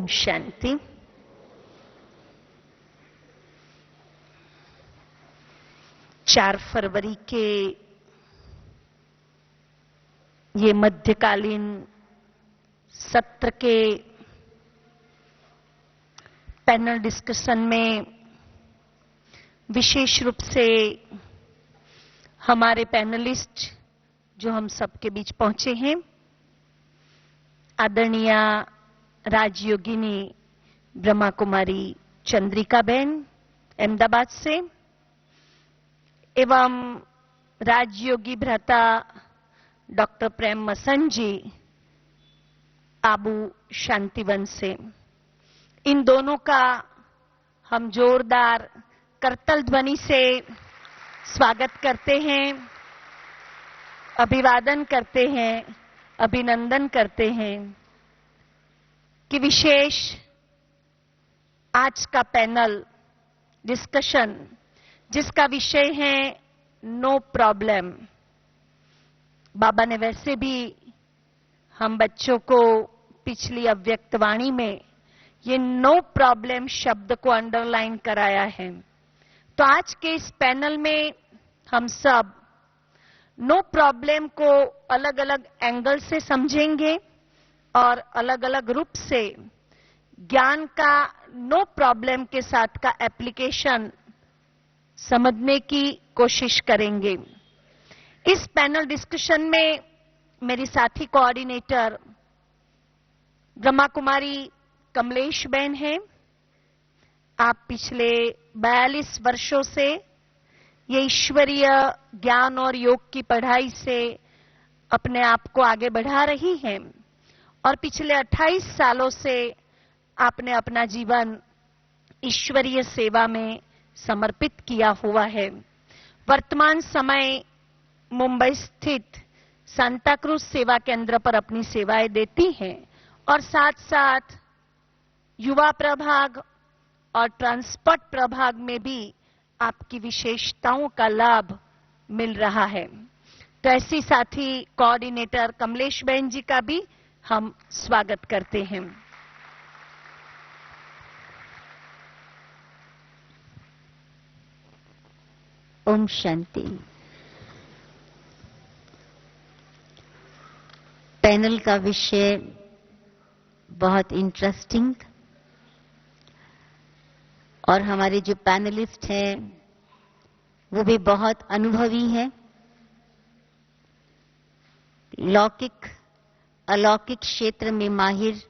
ओम शांति। चार फरवरी के ये मध्यकालीन सत्र के पैनल डिस्कशन में विशेष रूप से हमारे पैनलिस्ट जो हम सबके बीच पहुंचे हैं, आदरणीय राजयोगिनी ब्रह्मा कुमारी चंद्रिका बहन अहमदाबाद से एवं राजयोगी भ्राता डॉक्टर प्रेम मसन जी आबू शांतिवन से, इन दोनों का हम जोरदार करतल ध्वनि से स्वागत करते हैं, अभिवादन करते हैं, अभिनंदन करते हैं कि विशेष आज का पैनल डिस्कशन जिसका विषय है नो प्रॉब्लम। बाबा ने वैसे भी हम बच्चों को पिछली अव्यक्तवाणी में ये नो प्रॉब्लम शब्द को अंडरलाइन कराया है। तो आज के इस पैनल में हम सब नो प्रॉब्लम को अलग अलग एंगल से समझेंगे और अलग अलग रूप से ज्ञान का नो प्रॉब्लम के साथ का एप्लीकेशन समझने की कोशिश करेंगे। इस पैनल डिस्कशन में मेरी साथी कोऑर्डिनेटर ब्रह्मा कुमारी कमलेश बहन हैं। आप पिछले 42 वर्षों से ये ईश्वरीय ज्ञान और योग की पढ़ाई से अपने आप को आगे बढ़ा रही हैं और पिछले 28 सालों से आपने अपना जीवन ईश्वरीय सेवा में समर्पित किया हुआ है। वर्तमान समय मुंबई स्थित सांता क्रूज सेवा केंद्र पर अपनी सेवाएं देती हैं और साथ साथ युवा प्रभाग और ट्रांसपोर्ट प्रभाग में भी आपकी विशेषताओं का लाभ मिल रहा है। तो ऐसी साथी कोऑर्डिनेटर कमलेश बहन जी का भी हम स्वागत करते हैं। ओम शांति। पैनल का विषय बहुत इंटरेस्टिंग और हमारे जो पैनलिस्ट हैं वो भी बहुत अनुभवी हैं। लौकिक अलौकिक क्षेत्र में माहिर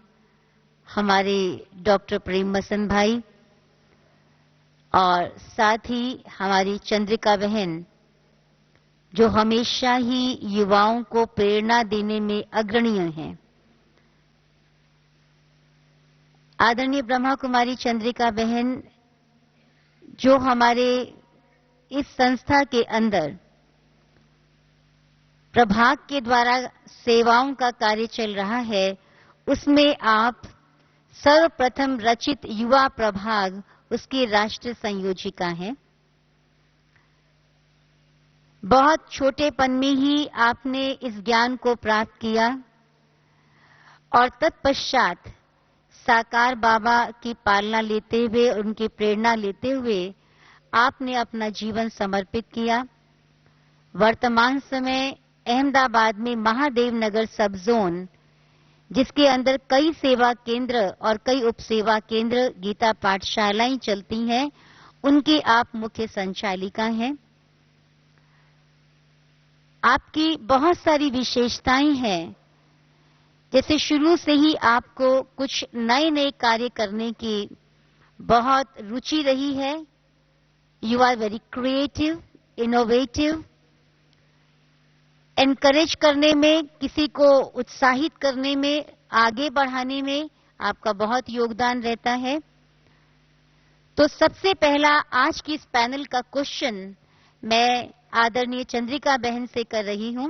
हमारे डॉक्टर प्रेम मसन भाई और साथ ही हमारी चंद्रिका बहन जो हमेशा ही युवाओं को प्रेरणा देने में अग्रणीय हैं। आदरणीय ब्रह्मा कुमारी चंद्रिका बहन जो हमारे इस संस्था के अंदर प्रभाग के द्वारा सेवाओं का कार्य चल रहा है, उसमें आप सर्वप्रथम रचित युवा प्रभाग उसकी राष्ट्र संयोजिका हैं। बहुत छोटेपन में ही आपने इस ज्ञान को प्राप्त किया और तत्पश्चात साकार बाबा की पालना लेते हुए, उनकी प्रेरणा लेते हुए आपने अपना जीवन समर्पित किया। वर्तमान समय अहमदाबाद में महादेव नगर सब जोन, जिसके अंदर कई सेवा केंद्र और कई उपसेवा केंद्र गीता पाठशालाएं चलती हैं, उनकी आप मुख्य संचालिका हैं। आपकी बहुत सारी विशेषताएं हैं, जैसे शुरू से ही आपको कुछ नए नए कार्य करने की बहुत रुचि रही है। You are very creative, innovative, encourage करने में, किसी को उत्साहित करने में, आगे बढ़ाने में आपका बहुत योगदान रहता है। तो सबसे पहला आज की इस पैनल का क्वेश्चन मैं आदरणीय चंद्रिका बहन से कर रही हूं।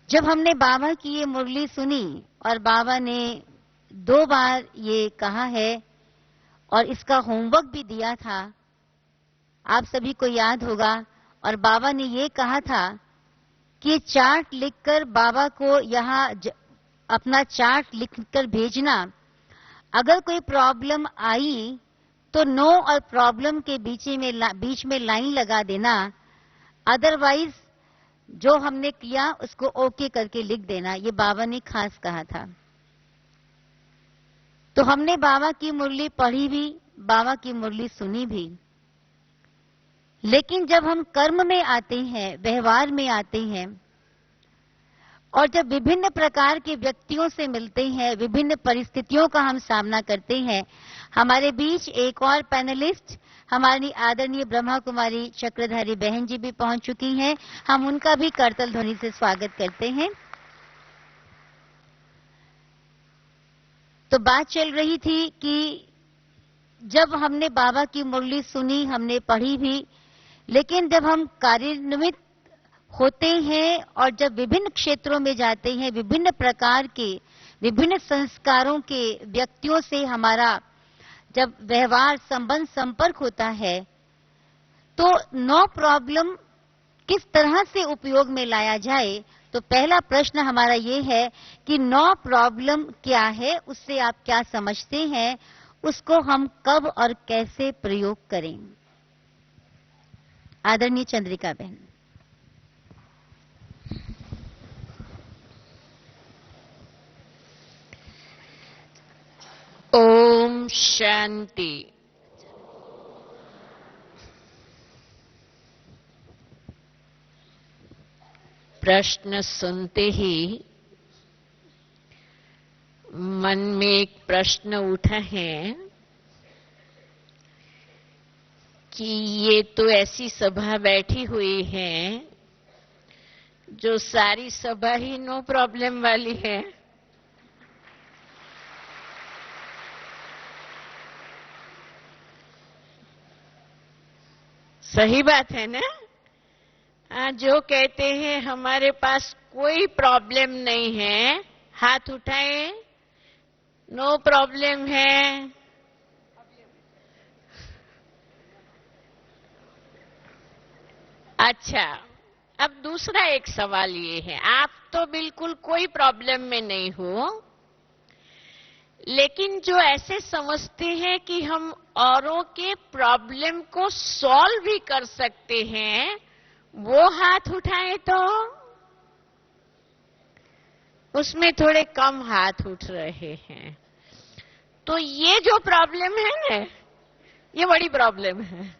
जब हमने बाबा की ये मुरली सुनी और बाबा ने 2 बार ये कहा है और इसका होमवर्क भी दिया था, आप सभी को याद होगा, और बाबा ने ये कहा था कि चार्ट लिखकर बाबा को यहाँ अपना चार्ट लिखकर भेजना। अगर कोई प्रॉब्लम आई तो नो और प्रॉब्लम के बीच में लाइन लगा देना, अदरवाइज जो हमने किया उसको ओके करके लिख देना। ये बाबा ने खास कहा था। तो हमने बाबा की मुरली पढ़ी भी, बाबा की मुरली सुनी भी, लेकिन जब हम कर्म में आते हैं, व्यवहार में आते हैं, और जब विभिन्न प्रकार के व्यक्तियों से मिलते हैं, विभिन्न परिस्थितियों का हम सामना करते हैं, हमारे बीच एक और पैनलिस्ट हमारी आदरणीय ब्रह्मा कुमारी चक्रधारी बहन जी भी पहुंच चुकी हैं। हम उनका भी करतल ध्वनि से स्वागत करते हैं। तो बात चल रही थी कि जब हमने बाबा की मुरली सुनी, हमने पढ़ी भी, लेकिन जब हम कार्यान्वित होते हैं और जब विभिन्न क्षेत्रों में जाते हैं, विभिन्न प्रकार के, विभिन्न संस्कारों के व्यक्तियों से हमारा जब व्यवहार, संबंध, संपर्क होता है, तो नो प्रॉब्लम किस तरह से उपयोग में लाया जाए। तो पहला प्रश्न हमारा ये है कि नो प्रॉब्लम क्या है, उससे आप क्या समझते हैं, उसको हम कब और कैसे प्रयोग करें। आदरणीय चंद्रिका बहन। ओम शांति। प्रश्न सुनते ही मन में एक प्रश्न उठा है कि ये तो ऐसी सभा बैठी हुई है जो सारी सभा ही नो प्रॉब्लम वाली है। सही बात है ना? जो कहते हैं हमारे पास कोई प्रॉब्लम नहीं है, हाथ उठाए। नो प्रॉब्लम है। अच्छा, अब दूसरा एक सवाल ये है, आप तो बिल्कुल कोई प्रॉब्लम में नहीं हो, लेकिन जो ऐसे समझते हैं कि हम औरों के प्रॉब्लम को सॉल्व भी कर सकते हैं, वो हाथ उठाए। तो उसमें थोड़े कम हाथ उठ रहे हैं। तो ये जो प्रॉब्लम है ना, ये बड़ी प्रॉब्लम है।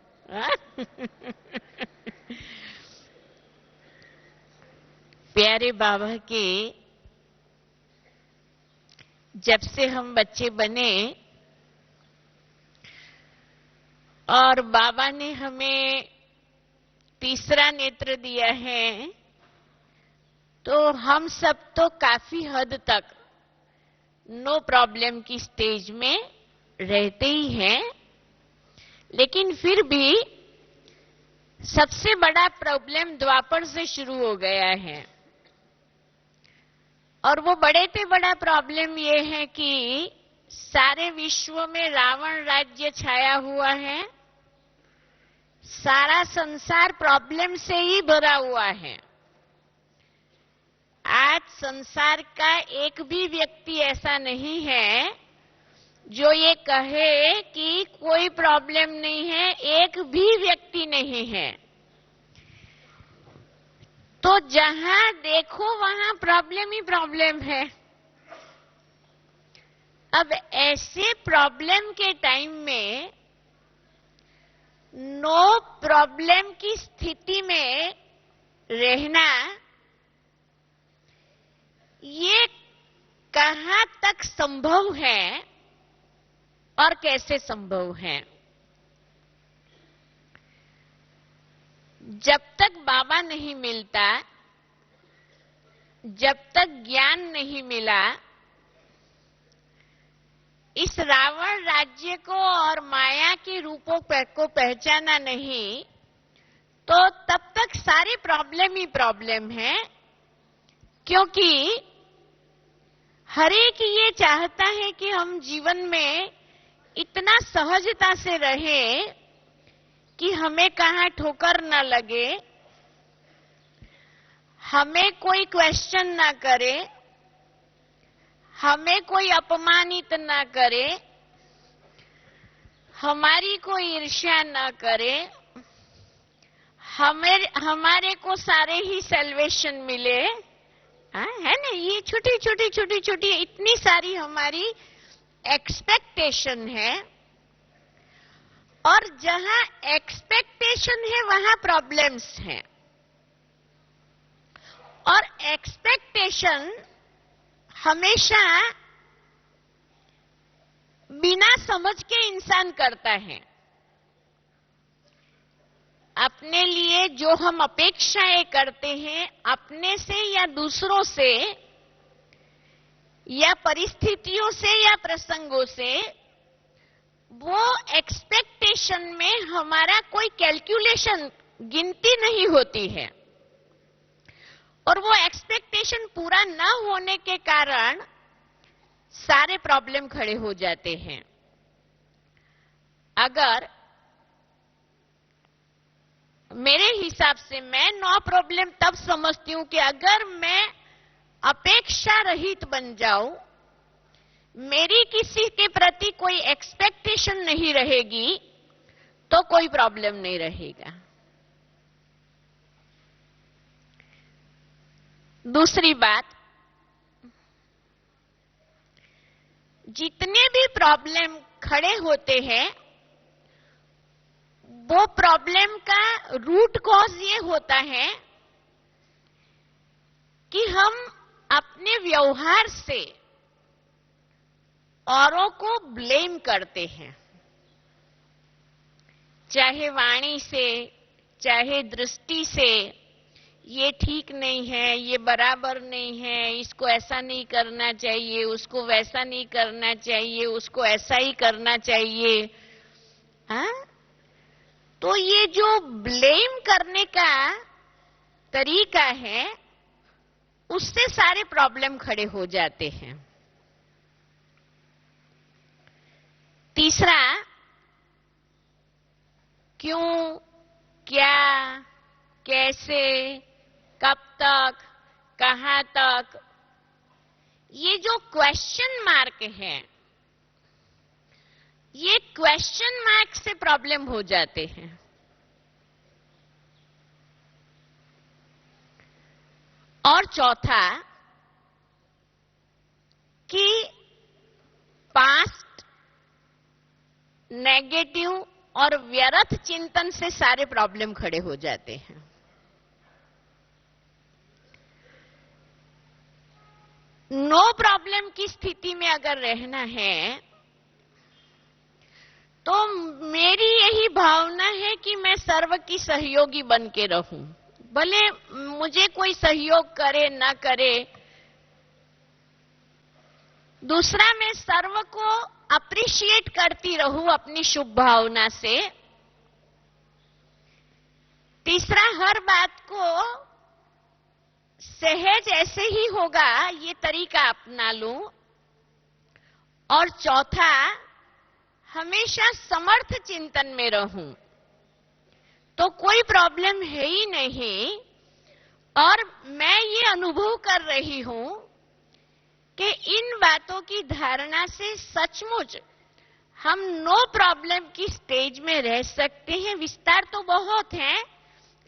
प्यारे बाबा के जब से हम बच्चे बने और बाबा ने हमें तीसरा नेत्र दिया है, तो हम सब तो काफी हद तक नो प्रॉब्लम की स्टेज में रहते ही हैं, लेकिन फिर भी सबसे बड़ा प्रॉब्लम द्वापर से शुरू हो गया है। और वो बड़े से बड़ा प्रॉब्लम ये है कि सारे विश्व में रावण राज्य छाया हुआ है, सारा संसार प्रॉब्लम से ही भरा हुआ है। आज संसार का एक भी व्यक्ति ऐसा नहीं है जो ये कहे कि कोई प्रॉब्लम नहीं है, एक भी व्यक्ति नहीं है। तो जहां देखो वहां प्रॉब्लम ही प्रॉब्लम है। अब ऐसे प्रॉब्लम के टाइम में नो प्रॉब्लम की स्थिति में रहना, ये कहां तक संभव है और कैसे संभव है। जब तक बाबा नहीं मिलता, जब तक ज्ञान नहीं मिला, इस रावण राज्य को और माया के रूपों को पहचाना नहीं, तो तब तक सारी प्रॉब्लम ही प्रॉब्लम है। क्योंकि हर एक ये चाहता है कि हम जीवन में इतना सहजता से रहें कि हमें कहां ठोकर न लगे, हमें कोई क्वेश्चन ना करे, हमें कोई अपमानित ना करे, हमारी कोई ईर्ष्या ना करे, हमारे को सारे ही सैल्वेशन मिले। है ना, ये छोटी छोटी इतनी सारी हमारी एक्सपेक्टेशन है। और जहां एक्सपेक्टेशन है वहां प्रॉब्लम्स हैं। और एक्सपेक्टेशन हमेशा बिना समझ के इंसान करता है। अपने लिए जो हम अपेक्षाएं करते हैं, अपने से या दूसरों से या परिस्थितियों से या प्रसंगों से, वो एक्सपेक्टेशन में हमारा कोई कैलकुलेशन, गिनती नहीं होती है। और वो एक्सपेक्टेशन पूरा न होने के कारण सारे प्रॉब्लम खड़े हो जाते हैं। अगर मेरे हिसाब से मैं नो प्रॉब्लम तब समझती हूं कि अगर मैं अपेक्षा रहित बन जाऊं, मेरी किसी के प्रति कोई एक्सपेक्टेशन नहीं रहेगी, तो कोई प्रॉब्लम नहीं रहेगा। दूसरी बात, जितने भी प्रॉब्लम खड़े होते हैं, वो प्रॉब्लम का रूट कॉज ये होता है कि हम अपने व्यवहार से औरों को ब्लेम करते हैं, चाहे वाणी से, चाहे दृष्टि से। ये ठीक नहीं है, ये बराबर नहीं है, इसको ऐसा नहीं करना चाहिए, उसको वैसा नहीं करना चाहिए, उसको ऐसा ही करना चाहिए। हाँ? तो ये जो ब्लेम करने का तरीका है, उससे सारे प्रॉब्लम खड़े हो जाते हैं। तीसरा, क्यों, क्या, कैसे, कब तक, कहां तक, ये जो क्वेश्चन मार्क है, ये क्वेश्चन मार्क से प्रॉब्लम हो जाते हैं। और चौथा, कि पास्ट, नेगेटिव और व्यर्थ चिंतन से सारे प्रॉब्लम खड़े हो जाते हैं। नो प्रॉब्लम की स्थिति में अगर रहना है, तो मेरी यही भावना है कि मैं सर्व की सहयोगी बन के रहूं। भले मुझे कोई सहयोग करे ना करे, दूसरा मैं सर्व को अप्रिशिएट करती रहूं अपनी शुभ भावना से। तीसरा, हर बात को सहज ऐसे ही होगा ये तरीका अपना लूं। और चौथा, हमेशा समर्थ चिंतन में रहूं, तो कोई प्रॉब्लम है ही नहीं। और मैं ये अनुभव कर रही हूं कि इन बातों की धारणा से सचमुच हम नो प्रॉब्लम की स्टेज में रह सकते हैं। विस्तार तो बहुत है,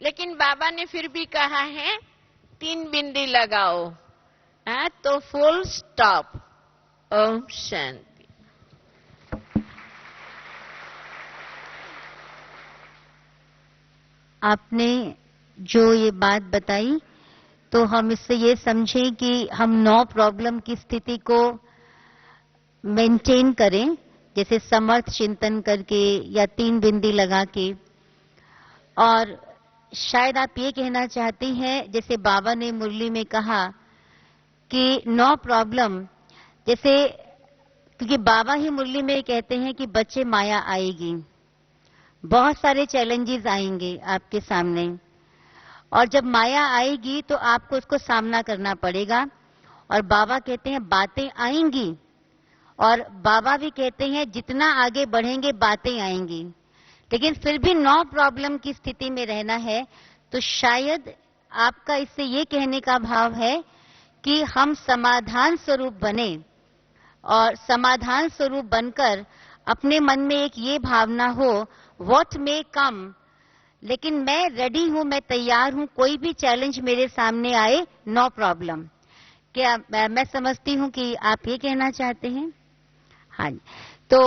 लेकिन बाबा ने फिर भी कहा है 3 बिंदी लगाओ, तो फुल स्टॉप। ओम शांति। आपने जो ये बात बताई, तो हम इससे ये समझें कि हम नो प्रॉब्लम की स्थिति को मेंटेन करें, जैसे समर्थ चिंतन करके या 3 बिंदी लगा के। और शायद आप ये कहना चाहती हैं, जैसे बाबा ने मुरली में कहा कि नो प्रॉब्लम, जैसे क्योंकि बाबा ही मुरली में कहते हैं कि बच्चे माया आएगी, बहुत सारे चैलेंजेस आएंगे आपके सामने, और जब माया आएगी तो आपको उसको सामना करना पड़ेगा। और बाबा कहते हैं बातें आएंगी, और बाबा भी कहते हैं जितना आगे बढ़ेंगे बातें आएंगी, लेकिन फिर भी नो प्रॉब्लम की स्थिति में रहना है। तो शायद आपका इससे ये कहने का भाव है कि हम समाधान स्वरूप बने, और समाधान स्वरूप बनकर अपने मन में एक ये भावना हो, व्हाट मे कम, लेकिन मैं रेडी हूं, मैं तैयार हूं, कोई भी चैलेंज मेरे सामने आए, नो प्रॉब्लम। क्या मैं समझती हूं कि आप ये कहना चाहते हैं? हाँ जी। तो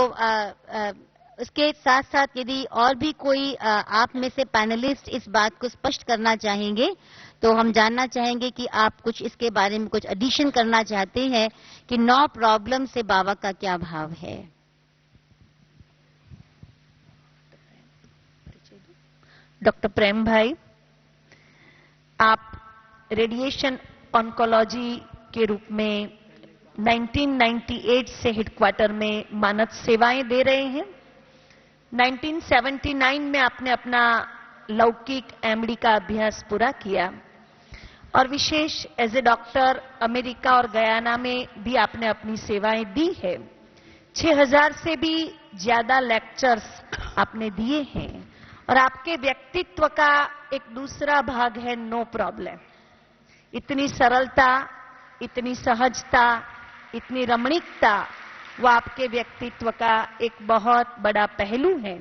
उसके साथ साथ यदि और भी कोई आप में से पैनलिस्ट इस बात को स्पष्ट करना चाहेंगे तो हम जानना चाहेंगे कि आप कुछ इसके बारे में कुछ एडिशन करना चाहते हैं कि नो प्रॉब्लम से बाबा का क्या भाव है। डॉक्टर प्रेम भाई, आप रेडिएशन ऑन्कोलॉजी के रूप में 1998 से हेडक्वार्टर में मानद सेवाएं दे रहे हैं। 1979 में आपने अपना लौकिक एमडी का अभ्यास पूरा किया और विशेष एज ए डॉक्टर अमेरिका और गयाना में भी आपने अपनी सेवाएं दी है। 6000 से भी ज्यादा लेक्चर्स आपने दिए हैं और आपके व्यक्तित्व का एक दूसरा भाग है नो प्रॉब्लम। इतनी सरलता, इतनी सहजता, इतनी रमणीकता, वो आपके व्यक्तित्व का एक बहुत बड़ा पहलू है।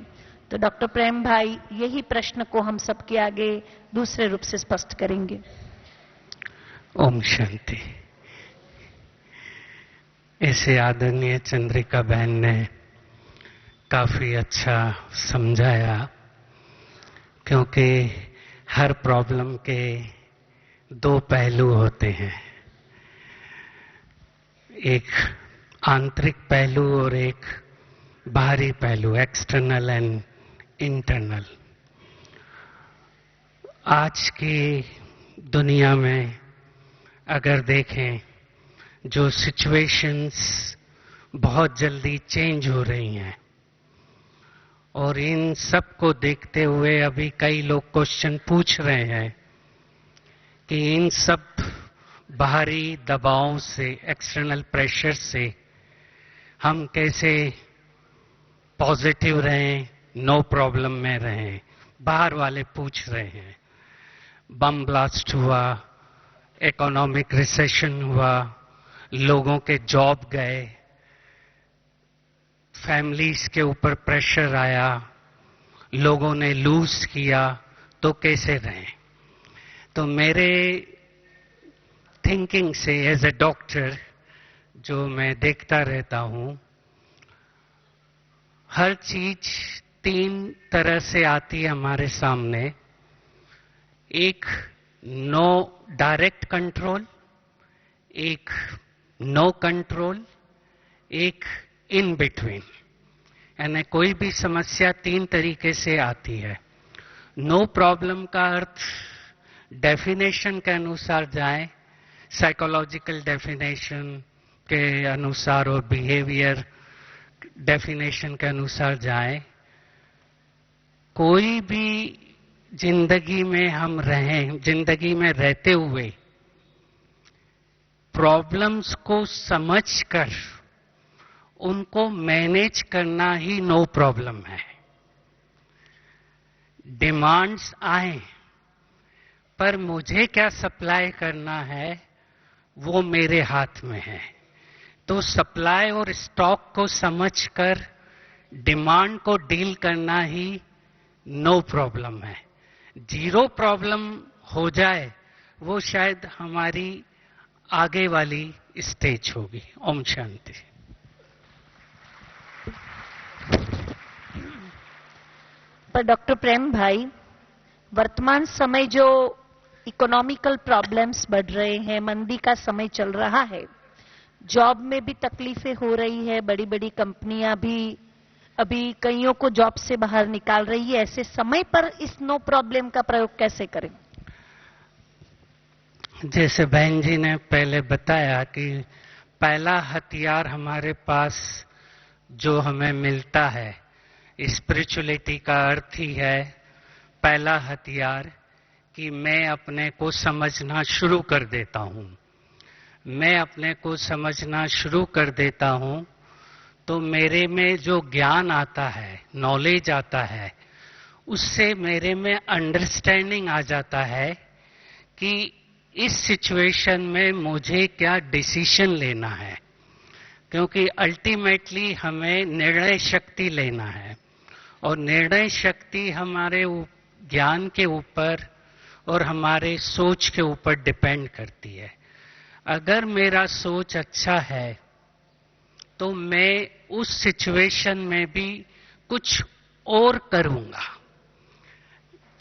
तो डॉक्टर प्रेम भाई यही प्रश्न को हम सबके आगे दूसरे रूप से स्पष्ट करेंगे। ओम शांति। ऐसे आदरणीय चंद्रिका बहन ने काफी अच्छा समझाया, क्योंकि हर प्रॉब्लम के दो पहलू होते हैं, एक आंतरिक पहलू और एक बाहरी पहलू, एक्सटर्नल एंड इंटरनल। आज की दुनिया में अगर देखें, जो सिचुएशंस बहुत जल्दी चेंज हो रही हैं और इन सब को देखते हुए अभी कई लोग क्वेश्चन पूछ रहे हैं कि इन सब बाहरी दबावों से, एक्सटर्नल प्रेशर से हम कैसे पॉजिटिव रहें, नो प्रॉब्लम में रहें। बाहर वाले पूछ रहे हैं, बम ब्लास्ट हुआ, इकोनॉमिक रिसेशन हुआ, लोगों के जॉब गए, फैमिलीज के ऊपर प्रेशर आया, लोगों ने लूज किया, तो कैसे रहें। तो मेरे थिंकिंग से एज ए डॉक्टर जो मैं देखता रहता हूं, हर चीज तीन तरह से आती है हमारे सामने। एक नो डायरेक्ट कंट्रोल, एक नो कंट्रोल, एक इन बिटवीन। यानी कोई भी समस्या तीन तरीके से आती है। नो प्रॉब्लम का अर्थ डेफिनेशन के अनुसार जाए, साइकोलॉजिकल डेफिनेशन के अनुसार और बिहेवियर डेफिनेशन के अनुसार जाए, कोई भी जिंदगी में हम रहें, जिंदगी में रहते हुए प्रॉब्लम्स को समझकर उनको मैनेज करना ही नो प्रॉब्लम है। डिमांड्स आए पर मुझे क्या सप्लाई करना है वो मेरे हाथ में है। तो सप्लाई और स्टॉक को समझकर डिमांड को डील करना ही नो प्रॉब्लम है। जीरो प्रॉब्लम हो जाए वो शायद हमारी आगे वाली स्टेज होगी। ओम शांति। पर डॉक्टर प्रेम भाई, वर्तमान समय जो इकोनॉमिकल प्रॉब्लम्स बढ़ रहे हैं, मंदी का समय चल रहा है, जॉब में भी तकलीफें हो रही है, बड़ी बड़ी कंपनियां भी अभी कईयों को जॉब से बाहर निकाल रही है। ऐसे समय पर इस नो प्रॉब्लम का प्रयोग कैसे करें? जैसे बहन जी ने पहले बताया कि पहला हथियार हमारे पास जो हमें मिलता है, स्पिरिचुअलिटी का अर्थ ही है पहला हथियार कि मैं अपने को समझना शुरू कर देता हूं। मैं अपने को समझना शुरू कर देता हूं तो मेरे में जो ज्ञान आता है, नॉलेज आता है, उससे मेरे में अंडरस्टैंडिंग आ जाता है कि इस सिचुएशन में मुझे क्या डिसीजन लेना है। क्योंकि अल्टीमेटली हमें निर्णय शक्ति लेना है और निर्णय शक्ति हमारे ज्ञान के ऊपर और हमारे सोच के ऊपर डिपेंड करती है। अगर मेरा सोच अच्छा है तो मैं उस सिचुएशन में भी कुछ और करूंगा।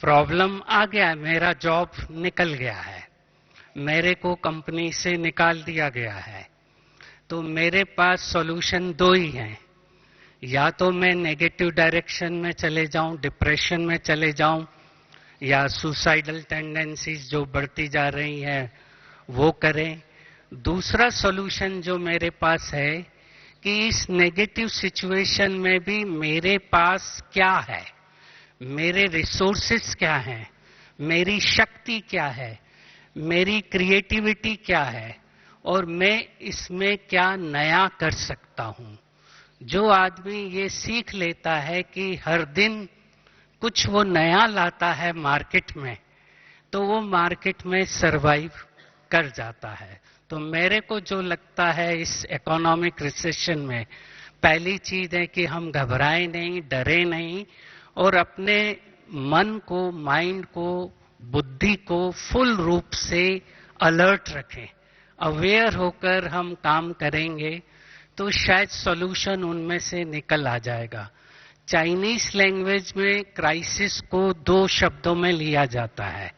प्रॉब्लम आ गया, मेरा जॉब निकल गया है, मेरे को कंपनी से निकाल दिया गया है, तो मेरे पास सॉल्यूशन दो ही हैं। या तो मैं नेगेटिव डायरेक्शन में चले जाऊं, डिप्रेशन में चले जाऊं, या सुसाइडल टेंडेंसीज जो बढ़ती जा रही हैं वो करें। दूसरा सॉल्यूशन जो मेरे पास है कि इस नेगेटिव सिचुएशन में भी मेरे पास क्या है, मेरे रिसोर्सेस क्या हैं, मेरी शक्ति क्या है, मेरी क्रिएटिविटी क्या है और मैं इसमें क्या नया कर सकता हूं। जो आदमी ये सीख लेता है कि हर दिन कुछ वो नया लाता है मार्केट में, तो वो मार्केट में सरवाइव कर जाता है। तो मेरे को जो लगता है इस इकोनॉमिक रिसेशन में, पहली चीज है कि हम घबराएं नहीं, डरे नहीं और अपने मन को, माइंड को, बुद्धि को फुल रूप से अलर्ट रखें। अवेयर होकर हम काम करेंगे तो शायद सॉल्यूशन उनमें से निकल आ जाएगा। चाइनीज लैंग्वेज में क्राइसिस को दो शब्दों में लिया जाता है।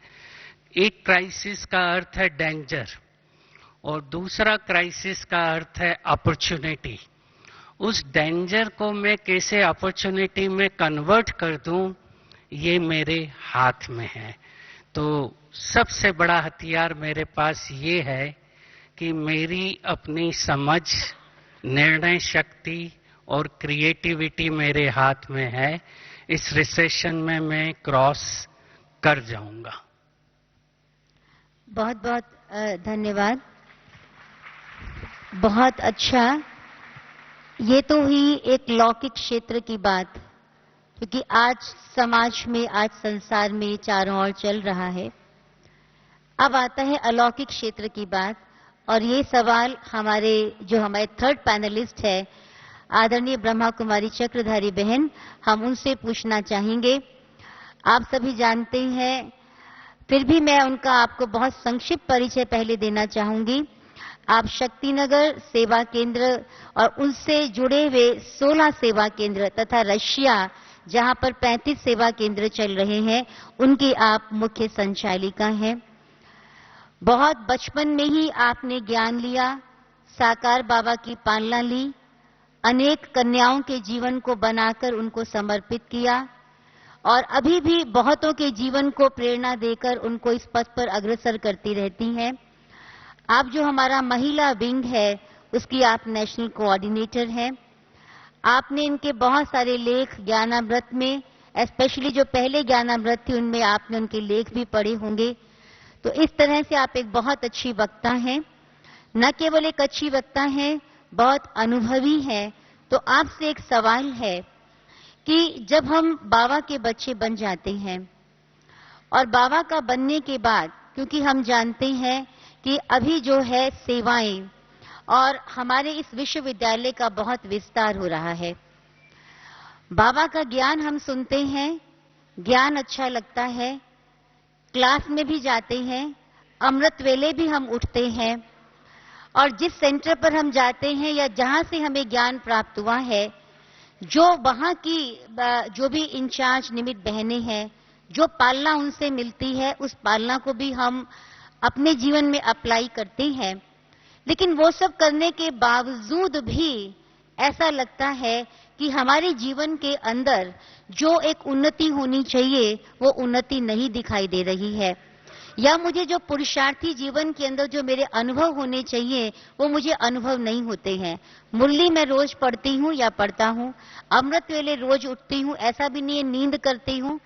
एक क्राइसिस का अर्थ है डेंजर और दूसरा क्राइसिस का अर्थ है अपॉर्चुनिटी। उस डेंजर को मैं कैसे अपॉर्चुनिटी में कन्वर्ट कर दूं, ये मेरे हाथ में है। तो सबसे बड़ा हथियार मेरे पास ये है कि मेरी अपनी समझ, निर्णय शक्ति और क्रिएटिविटी मेरे हाथ में है। इस रिसेशन में मैं क्रॉस कर जाऊंगा। बहुत बहुत धन्यवाद। बहुत अच्छा। ये तो हुई एक लौकिक क्षेत्र की बात, क्योंकि आज समाज में, आज संसार में चारों ओर चल रहा है। अब आता है अलौकिक क्षेत्र की बात और ये सवाल हमारे थर्ड पैनलिस्ट है, आदरणीय ब्रह्मा कुमारी चक्रधारी बहन, हम उनसे पूछना चाहेंगे। आप सभी जानते हैं, फिर भी मैं उनका आपको बहुत संक्षिप्त परिचय पहले देना चाहूंगी। आप शक्तिनगर सेवा केंद्र और उनसे जुड़े हुए 16 सेवा केंद्र तथा रशिया, जहां पर 35 सेवा केंद्र चल रहे हैं, उनकी आप मुख्य संचालिका हैं। बहुत बचपन में ही आपने ज्ञान लिया, साकार बाबा की पालना ली, अनेक कन्याओं के जीवन को बनाकर उनको समर्पित किया और अभी भी बहुतों के जीवन को प्रेरणा देकर उनको इस पथ पर अग्रसर करती रहती हैं। आप जो हमारा महिला विंग है, उसकी आप नेशनल कोऑर्डिनेटर हैं। आपने इनके बहुत सारे लेख ज्ञानामृत में, स्पेशली जो पहले ज्ञानामृत थी, उनमें आपने उनके लेख भी पढ़े होंगे। तो इस तरह से आप एक बहुत अच्छी वक्ता हैं। न केवल एक अच्छी वक्ता हैं, बहुत अनुभवी हैं। तो आपसे एक सवाल है कि जब हम बाबा के बच्चे बन जाते हैं और बाबा का बनने के बाद, क्योंकि हम जानते हैं कि अभी जो है सेवाएं और हमारे इस विश्वविद्यालय का बहुत विस्तार हो रहा है। बाबा का ज्ञान हम सुनते हैं, ज्ञान अच्छा लगता है, क्लास में भी जाते हैं, अमृत वेले भी हम उठते हैं और जिस सेंटर पर हम जाते हैं या जहां से हमें ज्ञान प्राप्त हुआ है, जो वहां की जो भी इंचार्ज निमित्त बहनें हैं, जो पालना उनसे मिलती है, उस पालना को भी हम अपने जीवन में अप्लाई करते हैं। लेकिन वो सब करने के बावजूद भी ऐसा लगता है कि हमारे जीवन के अंदर जो एक उन्नति होनी चाहिए, वो उन्नति नहीं दिखाई दे रही है, या मुझे जो पुरुषार्थी जीवन के अंदर जो मेरे अनुभव होने चाहिए, वो मुझे अनुभव नहीं होते हैं। मुरली मैं रोज पढ़ती हूँ या पढ़ता हूँ, अमृत वेले रोज उठती हूँ, ऐसा भी नहीं है नींद करती हूँ,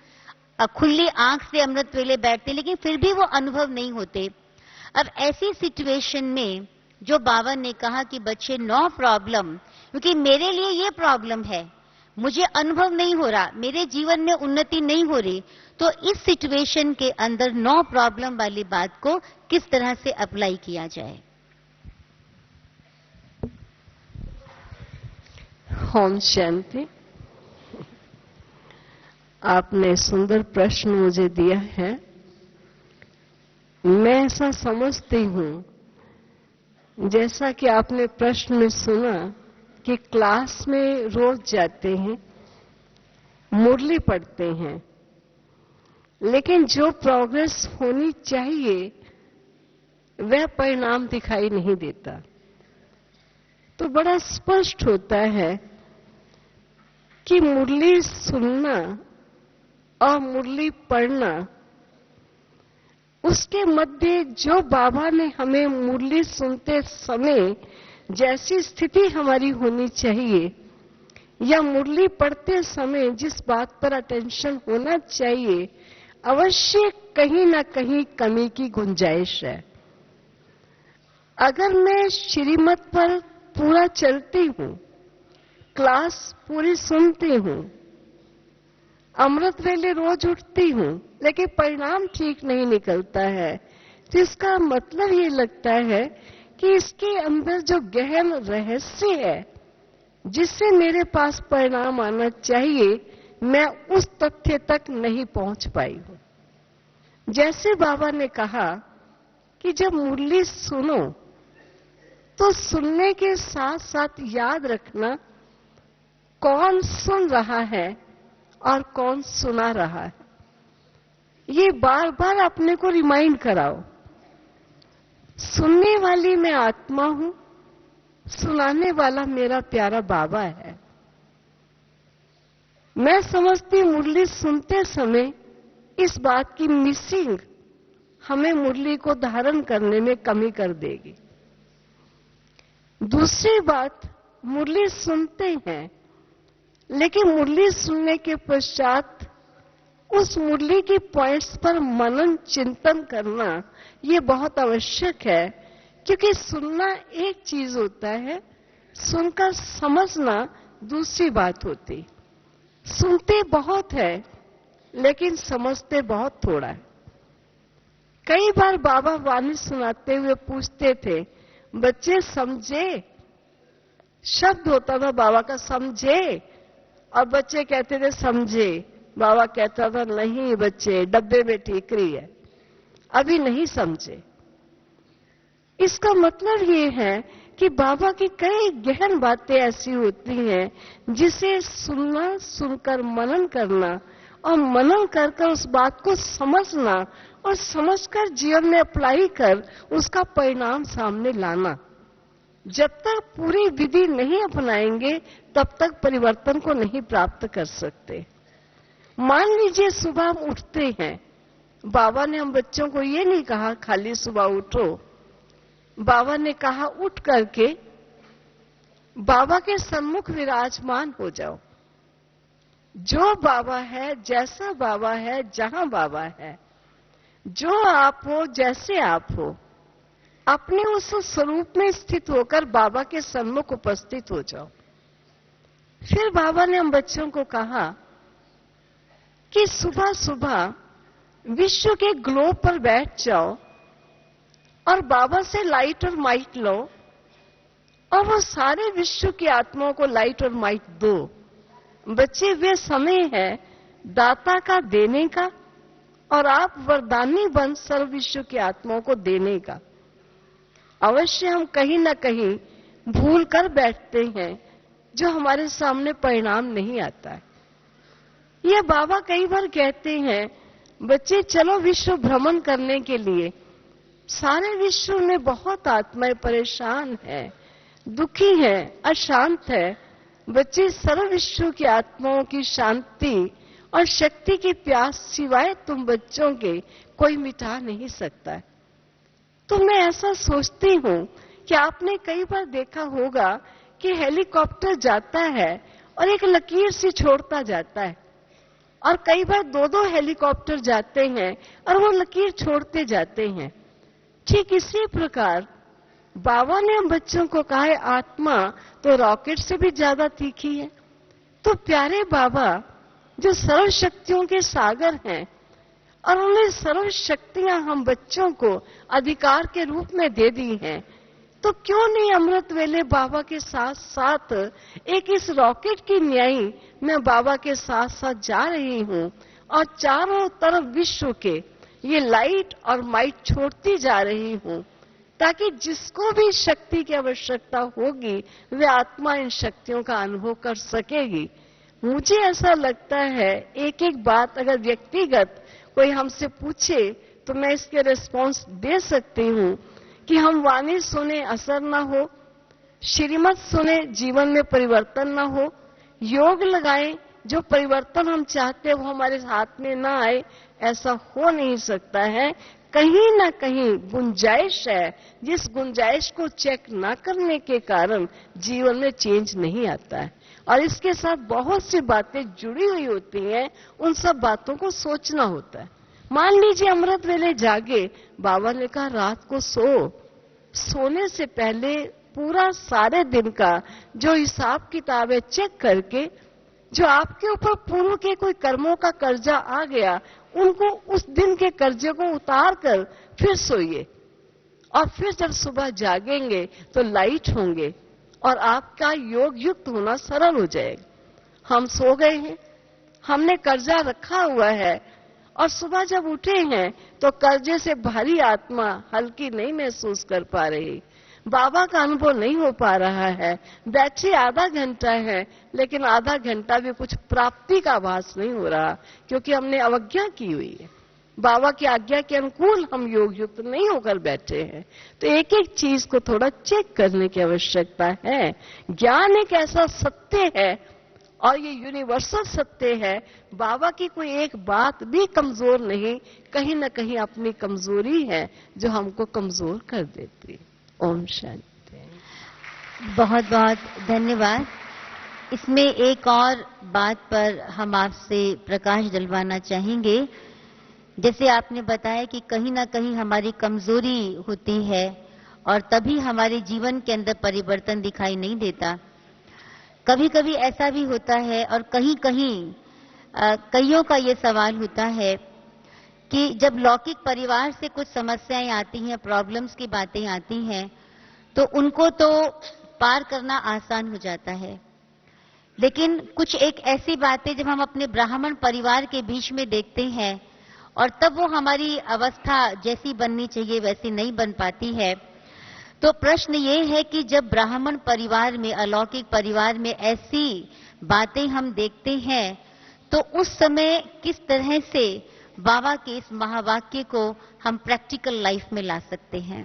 खुली आंख से अमृत वेले बैठते, लेकिन फिर भी वो अनुभव नहीं होते। अब ऐसी सिचुएशन में जो बाबा ने कहा कि बच्चे नो प्रॉब्लम, क्योंकि मेरे लिए ये प्रॉब्लम है, मुझे अनुभव नहीं हो रहा, मेरे जीवन में उन्नति नहीं हो रही, तो इस सिचुएशन के अंदर नो प्रॉब्लम वाली बात को किस तरह से अप्लाई किया जाए। ओम शांति। आपने सुंदर प्रश्न मुझे दिया है। मैं ऐसा समझती हूं, जैसा कि आपने प्रश्न में सुना कि क्लास में रोज जाते हैं, मुरली पढ़ते हैं, लेकिन जो प्रोग्रेस होनी चाहिए वह परिणाम दिखाई नहीं देता। तो बड़ा स्पष्ट होता है कि मुरली सुनना और मुरली पढ़ना, उसके मध्य जो बाबा ने हमें मुरली सुनते समय जैसी स्थिति हमारी होनी चाहिए या मुरली पढ़ते समय जिस बात पर अटेंशन होना चाहिए, अवश्य कहीं ना कहीं कमी की गुंजाइश है। अगर मैं श्रीमत पर पूरा चलती हूं, क्लास पूरी सुनती हूं, अमृत वेले रोज उठती हूं, लेकिन परिणाम ठीक नहीं निकलता है, तो इसका मतलब ये लगता है कि इसके अंदर जो गहन रहस्य है जिससे मेरे पास परिणाम आना चाहिए, मैं उस तथ्य तक नहीं पहुंच पाई हूं। जैसे बाबा ने कहा कि जब मुरली सुनो तो सुनने के साथ साथ याद रखना कौन सुन रहा है और कौन सुना रहा है। ये बार बार अपने को रिमाइंड कराओ। सुनने वाली मैं आत्मा हूं, सुनाने वाला मेरा प्यारा बाबा है। मैं समझती मुरली सुनते समय इस बात की मिसिंग हमें मुरली को धारण करने में कमी कर देगी। दूसरी बात, मुरली सुनते हैं, लेकिन मुरली सुनने के पश्चात उस मुरली की पॉइंट्स पर मनन चिंतन करना ये बहुत आवश्यक है, क्योंकि सुनना एक चीज होता है, सुनकर समझना दूसरी बात होती। सुनते बहुत है लेकिन समझते बहुत थोड़ा है। कई बार बाबा वाणी सुनाते हुए पूछते थे, बच्चे समझे? शब्द होता था बाबा का, समझे? और बच्चे कहते थे समझे। बाबा कहता था नहीं बच्चे, डब्बे में ठीकरी है, अभी नहीं समझे। इसका मतलब ये है कि बाबा की कई गहन बातें ऐसी होती हैं जिसे सुनना, सुनकर मनन करना और मनन कर उस बात को समझना और समझकर जीवन में अप्लाई कर उसका परिणाम सामने लाना। जब तक पूरी विधि नहीं अपनाएंगे तब तक परिवर्तन को नहीं प्राप्त कर सकते। मान लीजिए सुबह हम उठते हैं, बाबा ने हम बच्चों को ये नहीं कहा खाली सुबह उठो, बाबा ने कहा उठ करके बाबा के सम्मुख विराजमान हो जाओ। जो बाबा है, जैसा बाबा है, जहां बाबा है, जो आप हो, जैसे आप हो, अपने उस स्वरूप में स्थित होकर बाबा के सम्मुख उपस्थित हो जाओ। फिर बाबा ने हम बच्चों को कहा कि सुबह सुबह विश्व के ग्लोब पर बैठ जाओ और बाबा से लाइट और माइट लो और वो सारे विश्व की आत्माओं को लाइट और माइट दो। बच्चे, वे समय है दाता का देने का और आप वरदानी बन सर्व विश्व की आत्माओं को देने का। अवश्य हम कहीं ना कहीं भूल कर बैठते हैं जो हमारे सामने परिणाम नहीं आता है। ये बाबा कई बार कहते हैं, बच्चे चलो विश्व भ्रमण करने के लिए। सारे विश्व में बहुत आत्माएं परेशान हैं, दुखी हैं, अशांत है। बच्चे, सर्व विश्व की आत्माओं की शांति और शक्ति की प्यास सिवाय तुम बच्चों के कोई मिटा नहीं सकता है। तो मैं ऐसा सोचती हूं कि आपने कई बार देखा होगा कि हेलीकॉप्टर जाता है और एक लकीर सी छोड़ता जाता है, और कई बार दो दो हेलीकॉप्टर जाते हैं और वो लकीर छोड़ते जाते हैं। ठीक इसी प्रकार बाबा ने हम बच्चों को कहा है, आत्मा तो रॉकेट से भी ज्यादा तीखी है। तो प्यारे बाबा जो सर्व शक्तियों के सागर हैं और उन्हें सर्व शक्तियां हम बच्चों को अधिकार के रूप में दे दी हैं, तो क्यों नहीं अमृत वेले बाबा के साथ साथ एक इस रॉकेट की न्याई मैं बाबा के साथ साथ जा रही हूं और चारों तरफ विश्व के ये लाइट और माइट छोड़ती जा रही हूं, ताकि जिसको भी शक्ति की आवश्यकता होगी वे आत्मा इन शक्तियों का अनुभव कर सकेगी। मुझे ऐसा लगता है एक एक बात अगर व्यक्तिगत कोई हमसे पूछे तो मैं इसके रिस्पॉन्स दे सकती हूं कि हम वाणी सुने असर ना हो, श्रीमत सुने जीवन में परिवर्तन ना हो, योग लगाएं जो परिवर्तन हम चाहते हैं वो हमारे हाथ में ना आए, ऐसा हो नहीं सकता है। कहीं ना कहीं गुंजाइश है, जिस गुंजाइश को चेक ना करने के कारण जीवन में चेंज नहीं आता है और इसके साथ बहुत सी बातें जुड़ी हुई होती हैं, उन सब बातों को सोचना होता है। मान लीजिए अमृत वेले जागे, बाबा ने कहा रात को सोने से पहले पूरा सारे दिन का जो हिसाब किताब है चेक करके, जो आपके ऊपर पूर्व के कोई कर्मों का कर्जा आ गया उनको उस दिन के कर्जे को उतार कर फिर सोइए और फिर जब सुबह जागेंगे तो लाइट होंगे और आपका योग युक्त होना सरल हो जाएगा। हम सो गए हैं, हमने कर्जा रखा हुआ है और सुबह जब उठे हैं तो कर्जे से भारी आत्मा हल्की नहीं महसूस कर पा रही, बाबा का अनुभव नहीं हो पा रहा है। बैटरी आधा घंटा है लेकिन आधा घंटा भी कुछ प्राप्ति का आभास नहीं हो रहा क्योंकि हमने अवज्ञा की हुई है, बाबा की आज्ञा के अनुकूल हम योग युक्त नहीं होकर बैठे हैं। तो एक एक चीज को थोड़ा चेक करने की आवश्यकता है। ज्ञान एक ऐसा सत्य है और ये यूनिवर्सल सत्य है, बाबा की कोई एक बात भी कमजोर नहीं, कहीं ना कहीं अपनी कमजोरी है जो हमको कमजोर कर देती है। ओम शांति। बहुत बहुत धन्यवाद। इसमें एक और बात पर हम आपसे प्रकाश डलवाना चाहेंगे। जैसे आपने बताया कि कहीं ना कहीं हमारी कमजोरी होती है और तभी हमारे जीवन के अंदर परिवर्तन दिखाई नहीं देता। कभी कभी ऐसा भी होता है और कहीं कहीं कईयों का ये सवाल होता है कि जब लौकिक परिवार से कुछ समस्याएं आती हैं, प्रॉब्लम्स की बातें आती हैं, तो उनको तो पार करना आसान हो जाता है, लेकिन कुछ एक ऐसी बातें जब हम अपने ब्राह्मण परिवार के बीच में देखते हैं और तब वो हमारी अवस्था जैसी बननी चाहिए वैसी नहीं बन पाती है। तो प्रश्न ये है कि जब ब्राह्मण परिवार में, अलौकिक परिवार में ऐसी बातें हम देखते हैं तो उस समय किस तरह से बाबा के इस महावाक्य को हम प्रैक्टिकल लाइफ में ला सकते हैं?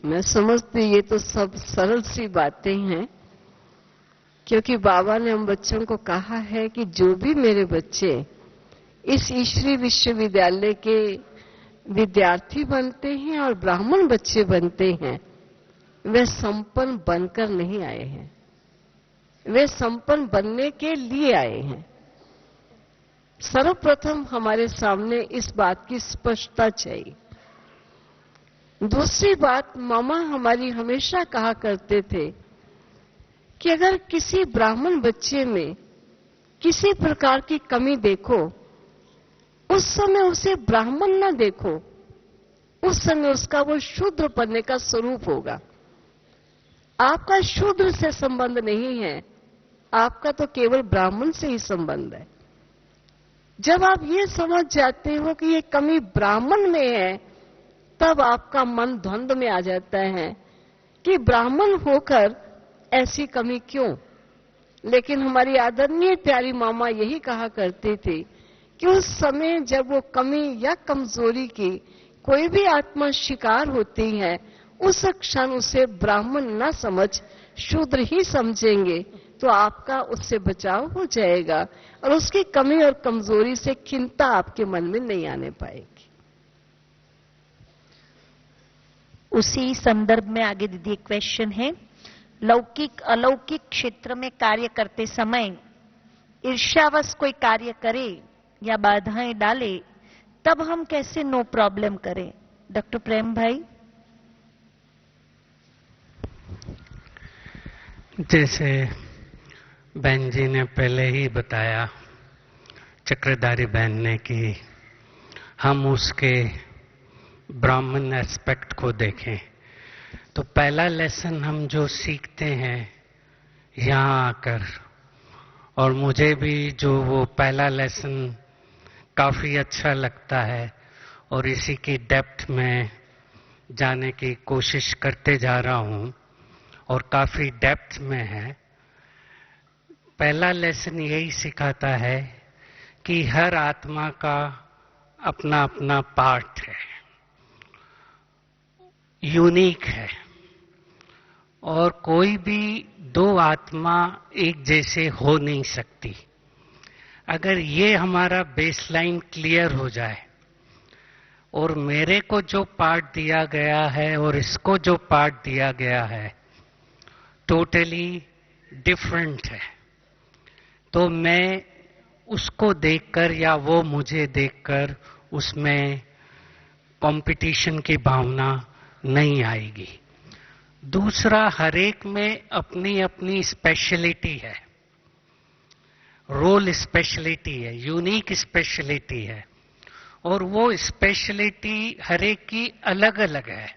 मैं समझती ये तो सब सरल सी बातें हैं, क्योंकि बाबा ने हम बच्चों को कहा है कि जो भी मेरे बच्चे इस ईश्वरीय विश्वविद्यालय के विद्यार्थी बनते हैं और ब्राह्मण बच्चे बनते हैं, वे संपन्न बनकर नहीं आए हैं, वे संपन्न बनने के लिए आए हैं। सर्वप्रथम हमारे सामने इस बात की स्पष्टता चाहिए। दूसरी बात, मामा हमारी हमेशा कहा करते थे कि अगर किसी ब्राह्मण बच्चे में किसी प्रकार की कमी देखो, उस समय उसे ब्राह्मण न देखो, उस समय उसका वो शूद्र बनने का स्वरूप होगा। आपका शूद्र से संबंध नहीं है, आपका तो केवल ब्राह्मण से ही संबंध है। जब आप ये समझ जाते हो कि ये कमी ब्राह्मण में है, तब आपका मन द्वंद्व में आ जाता है कि ब्राह्मण होकर ऐसी कमी क्यों। लेकिन हमारी आदरणीय प्यारी मामा यही कहा करती थी कि उस समय जब वो कमी या कमजोरी की कोई भी आत्मा शिकार होती है, उस क्षण उसे ब्राह्मण न समझ शूद्र ही समझेंगे तो आपका उससे बचाव हो जाएगा और उसकी कमी और कमजोरी से खिन्नता आपके मन में नहीं आने पाएगी। उसी संदर्भ में आगे दीदी एक क्वेश्चन है, लौकिक अलौकिक क्षेत्र में कार्य करते समय ईर्ष्यावश कोई कार्य करे या बाधाएं डाले, तब हम कैसे नो प्रॉब्लम करें? डॉक्टर प्रेम भाई। जैसे बहन जी ने पहले ही बताया, चक्रधारी बहन ने, कि हम उसके ब्राह्मण एस्पेक्ट को देखें। तो पहला लेसन हम जो सीखते हैं यहाँ आकर, और मुझे भी जो वो पहला लेसन काफी अच्छा लगता है और इसी की डेप्थ में जाने की कोशिश करते जा रहा हूँ और काफी डेप्थ में है। पहला लेसन यही सिखाता है कि हर आत्मा का अपना अपना पार्ट है, यूनिक है, और कोई भी दो आत्मा एक जैसे हो नहीं सकती। अगर ये हमारा बेसलाइन क्लियर हो जाए और मेरे को जो पार्ट दिया गया है और इसको जो पार्ट दिया गया है टोटली डिफरेंट है, तो मैं उसको देखकर या वो मुझे देखकर उसमें कंपटीशन की भावना नहीं आएगी। दूसरा, हरेक में अपनी अपनी स्पेशलिटी है, रोल स्पेशलिटी है, यूनिक स्पेशलिटी है, और वो स्पेशलिटी हरेक की अलग अलग है।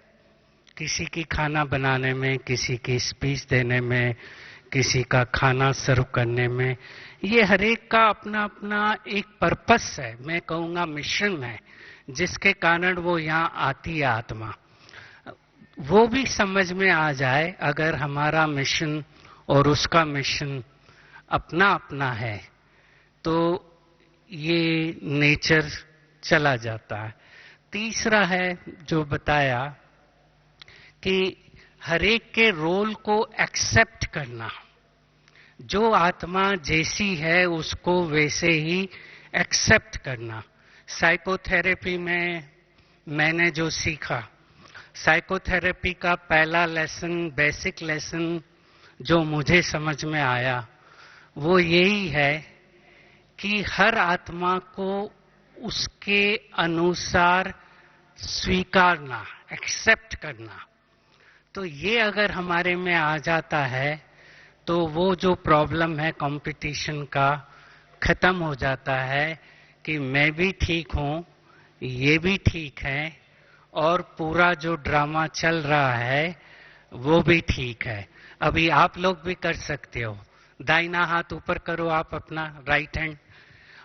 किसी की खाना बनाने में, किसी की स्पीच देने में, किसी का खाना सर्व करने में, ये हरेक का अपना अपना एक पर्पस है, मैं कहूँगा मिशन है, जिसके कारण वो यहाँ आती है आत्मा। वो भी समझ में आ जाए अगर हमारा मिशन और उसका मिशन अपना अपना है, तो ये नेचर चला जाता है। तीसरा है जो बताया कि हरेक के रोल को एक्सेप्ट करना, जो आत्मा जैसी है उसको वैसे ही एक्सेप्ट करना। साइकोथेरेपी में मैंने जो सीखा, साइकोथेरेपी का पहला लेसन, बेसिक लेसन जो मुझे समझ में आया वो यही है कि हर आत्मा को उसके अनुसार स्वीकारना, एक्सेप्ट करना। तो ये अगर हमारे में आ जाता है तो वो जो प्रॉब्लम है कंपटीशन का खत्म हो जाता है कि मैं भी ठीक हूं, ये भी ठीक है, और पूरा जो ड्रामा चल रहा है वो भी ठीक है। अभी आप लोग भी कर सकते हो, दाहिना हाथ ऊपर करो आप अपना, राइट हैंड,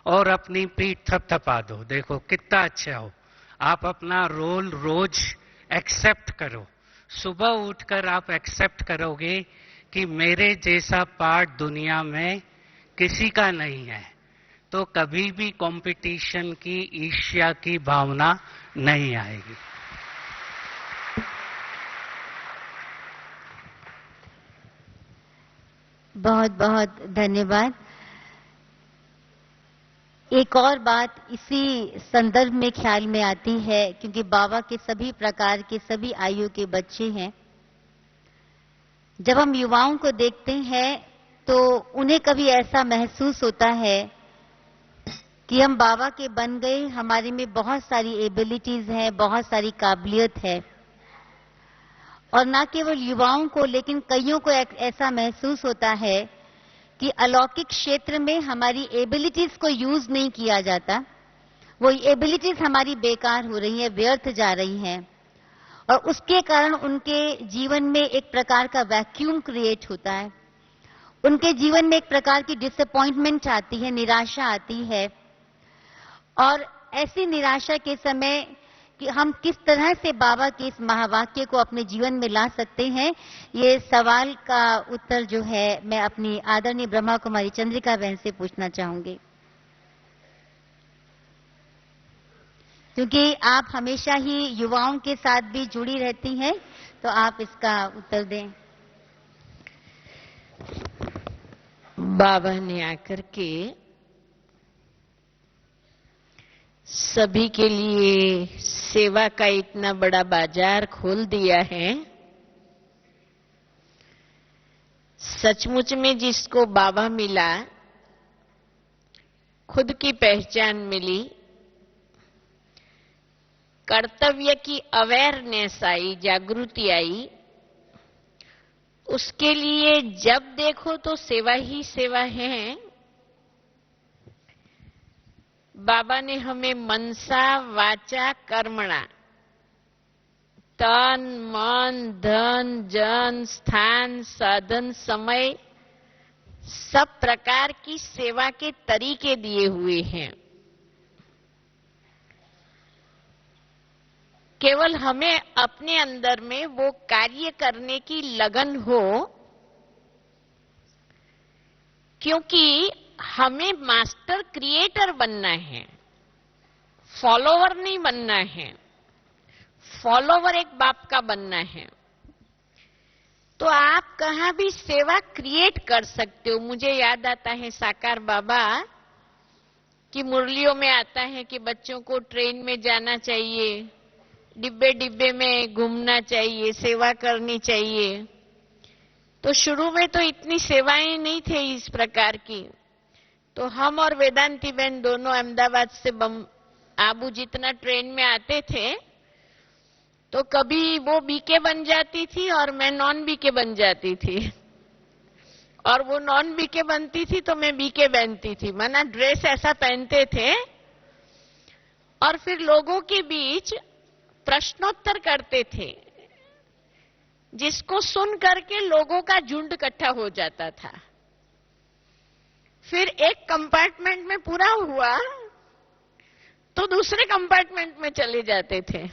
और अपनी पीठ थपथपा दो, देखो कितना अच्छा हो। आप अपना रोल रोज एक्सेप्ट करो। सुबह उठकर आप एक्सेप्ट करोगे कि मेरे जैसा पार्ट दुनिया में किसी का नहीं है, तो कभी भी कंपटीशन की, ईर्ष्या की भावना नहीं आएगी। बहुत बहुत धन्यवाद। एक और बात इसी संदर्भ में ख्याल में आती है, क्योंकि बाबा के सभी प्रकार के, सभी आयु के बच्चे हैं। जब हम युवाओं को देखते हैं तो उन्हें कभी ऐसा महसूस होता है कि हम बाबा के बन गए, हमारे में बहुत सारी एबिलिटीज हैं, बहुत सारी काबिलियत है। और न केवल युवाओं को, लेकिन कईयों को ऐसा महसूस होता है कि अलौकिक क्षेत्र में हमारी एबिलिटीज को यूज नहीं किया जाता, वो एबिलिटीज हमारी बेकार हो रही है, व्यर्थ जा रही हैं, और उसके कारण उनके जीवन में एक प्रकार का वैक्यूम क्रिएट होता है। उनके जीवन में एक प्रकार की डिसअपॉइंटमेंट आती है, निराशा आती है। और ऐसी निराशा के समय कि हम किस तरह से बाबा के इस महावाक्य को अपने जीवन में ला सकते हैं, ये सवाल का उत्तर जो है मैं अपनी आदरणीय ब्रह्मा कुमारी चंद्रिका बहन से पूछना चाहूंगी, क्योंकि आप हमेशा ही युवाओं के साथ भी जुड़ी रहती हैं, तो आप इसका उत्तर दें। बाबा ने आकर के सभी के लिए सेवा का इतना बड़ा बाजार खोल दिया है। सचमुच में जिसको बाबा मिला, खुद की पहचान मिली, कर्तव्य की अवेयरनेस आई, जागृति आई, उसके लिए जब देखो तो सेवा ही सेवा है। बाबा ने हमें मनसा वाचा कर्मणा तन, मन, धन, जन, स्थान, साधन, समय, सब प्रकार की सेवा के तरीके दिए हुए हैं। केवल हमें अपने अंदर में वो कार्य करने की लगन हो, क्योंकि हमें मास्टर क्रिएटर बनना है, फॉलोवर नहीं बनना है। फॉलोवर एक बाप का बनना है। तो आप कहां भी सेवा क्रिएट कर सकते हो। मुझे याद आता है साकार बाबा की मुरलियों में आता है कि बच्चों को ट्रेन में जाना चाहिए, डिब्बे डिब्बे में घूमना चाहिए, सेवा करनी चाहिए। तो शुरू में तो इतनी सेवाएं नहीं थे इस प्रकार की। तो हम और वेदांती बहन दोनों अहमदाबाद से आबू जितना ट्रेन में आते थे, तो कभी वो बीके बन जाती थी और मैं नॉन बीके बन जाती थी, और वो नॉन बीके बनती थी तो मैं बीके पहनती थी। माना ड्रेस ऐसा पहनते थे और फिर लोगों के बीच प्रश्नोत्तर करते थे, जिसको सुन करके लोगों का झुंड इकट्ठा हो जाता था। फिर एक कंपार्टमेंट में पूरा हुआ तो दूसरे कंपार्टमेंट में चले जाते थे।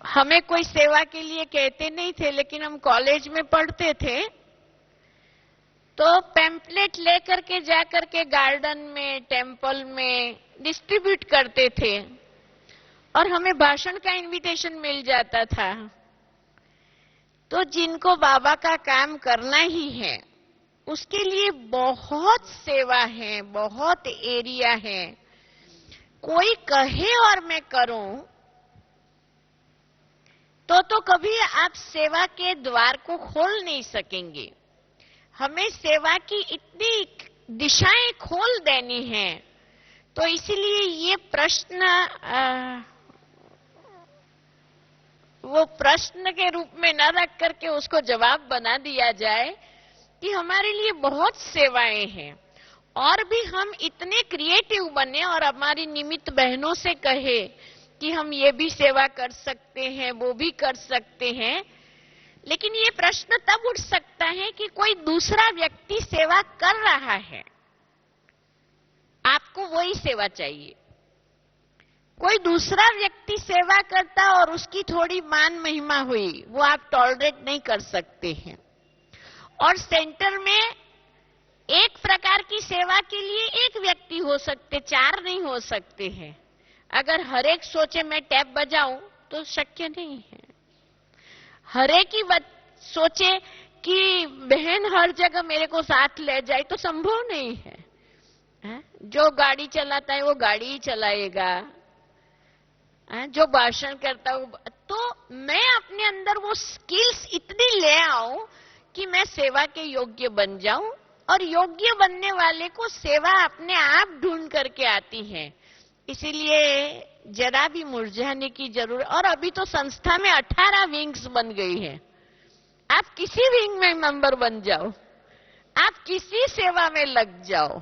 हमें कोई सेवा के लिए कहते नहीं थे, लेकिन हम कॉलेज में पढ़ते थे तो पैम्पलेट लेकर के जाकर के गार्डन में, टेम्पल में डिस्ट्रीब्यूट करते थे और हमें भाषण का इनविटेशन मिल जाता था। तो जिनको बाबा का काम करना ही है, उसके लिए बहुत सेवा है, बहुत एरिया है। कोई कहे और मैं करूं तो कभी आप सेवा के द्वार को खोल नहीं सकेंगे। हमें सेवा की इतनी दिशाएं खोल देनी है। तो इसीलिए ये प्रश्न वो प्रश्न के रूप में न रख करके उसको जवाब बना दिया जाए कि हमारे लिए बहुत सेवाएं हैं, और भी हम इतने क्रिएटिव बने और हमारी निमित्त बहनों से कहे कि हम ये भी सेवा कर सकते हैं, वो भी कर सकते हैं। लेकिन ये प्रश्न तब उठ सकता है कि कोई दूसरा व्यक्ति सेवा कर रहा है, आपको वही सेवा चाहिए। कोई दूसरा व्यक्ति सेवा करता और उसकी थोड़ी मान महिमा हुई, वो आप टॉलरेट नहीं कर सकते हैं। और सेंटर में एक प्रकार की सेवा के लिए एक व्यक्ति हो सकते, चार नहीं हो सकते हैं। अगर हर एक सोचे मैं टैप बजाऊं तो शक्य नहीं है। हर एक ही सोचे कि बहन हर जगह मेरे को साथ ले जाए तो संभव नहीं है। जो गाड़ी चलाता है वो गाड़ी ही चलाएगा, जो भाषण करता है। तो मैं अपने अंदर वो स्किल्स इतनी ले आऊं कि मैं सेवा के योग्य बन जाऊं, और योग्य बनने वाले को सेवा अपने आप ढूंढ करके आती है। इसीलिए जरा भी मुरझाने की जरूरत। और अभी तो संस्था में 18 विंग्स बन गई है। आप किसी विंग में मेंबर बन जाओ, आप किसी सेवा में लग जाओ,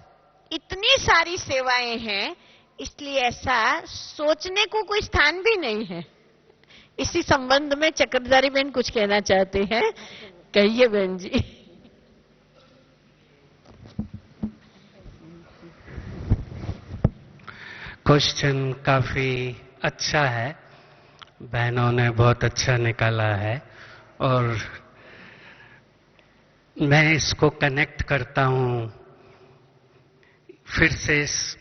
इतनी सारी सेवाएं हैं। इसलिए ऐसा सोचने को कोई स्थान भी नहीं है। इसी संबंध में चक्रधारी बहन कुछ कहना चाहते हैं, कहिए बहन जी। क्वेश्चन काफी अच्छा है, बहनों ने बहुत अच्छा निकाला है, और मैं इसको कनेक्ट करता हूं फिर से इस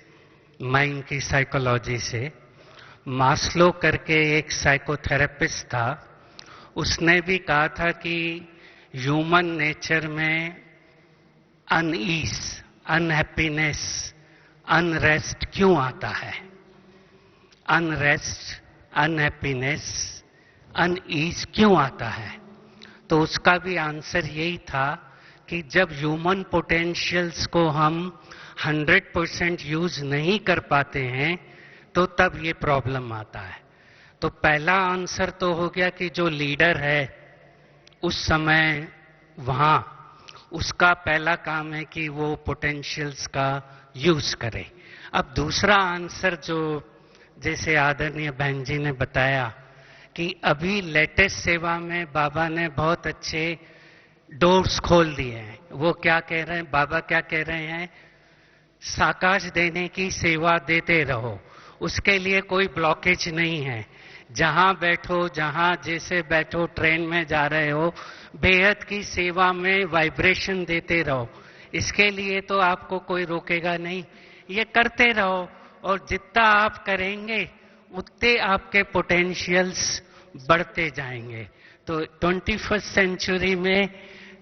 माइंड की साइकोलॉजी से। मास्लो करके एक साइकोथेरेपिस्ट था, उसने भी कहा था कि ह्यूमन नेचर में अनईज, अनहैप्पीनेस, अनरेस्ट क्यों आता है। अनरेस्ट, अनहैप्पीनेस, अनईज क्यों आता है। तो उसका भी आंसर यही था कि जब ह्यूमन पोटेंशियल्स को हम 100% यूज नहीं कर पाते हैं तो तब ये प्रॉब्लम आता है। तो पहला आंसर तो हो गया कि जो लीडर है उस समय वहां, उसका पहला काम है कि वो पोटेंशियल्स का यूज करे। अब दूसरा आंसर जो जैसे आदरणीय बहन जी ने बताया कि अभी लेटेस्ट सेवा में बाबा ने बहुत अच्छे डोर्स खोल दिए हैं। वो क्या कह रहे हैं, बाबा क्या कह रहे हैं, साकाश देने की सेवा देते रहो, उसके लिए कोई ब्लॉकेज नहीं है। जहां बैठो, जहां जैसे बैठो, ट्रेन में जा रहे हो, बेहद की सेवा में वाइब्रेशन देते रहो। इसके लिए तो आपको कोई रोकेगा नहीं, ये करते रहो और जितना आप करेंगे उतने आपके पोटेंशियल्स बढ़ते जाएंगे। तो 21st सेंचुरी में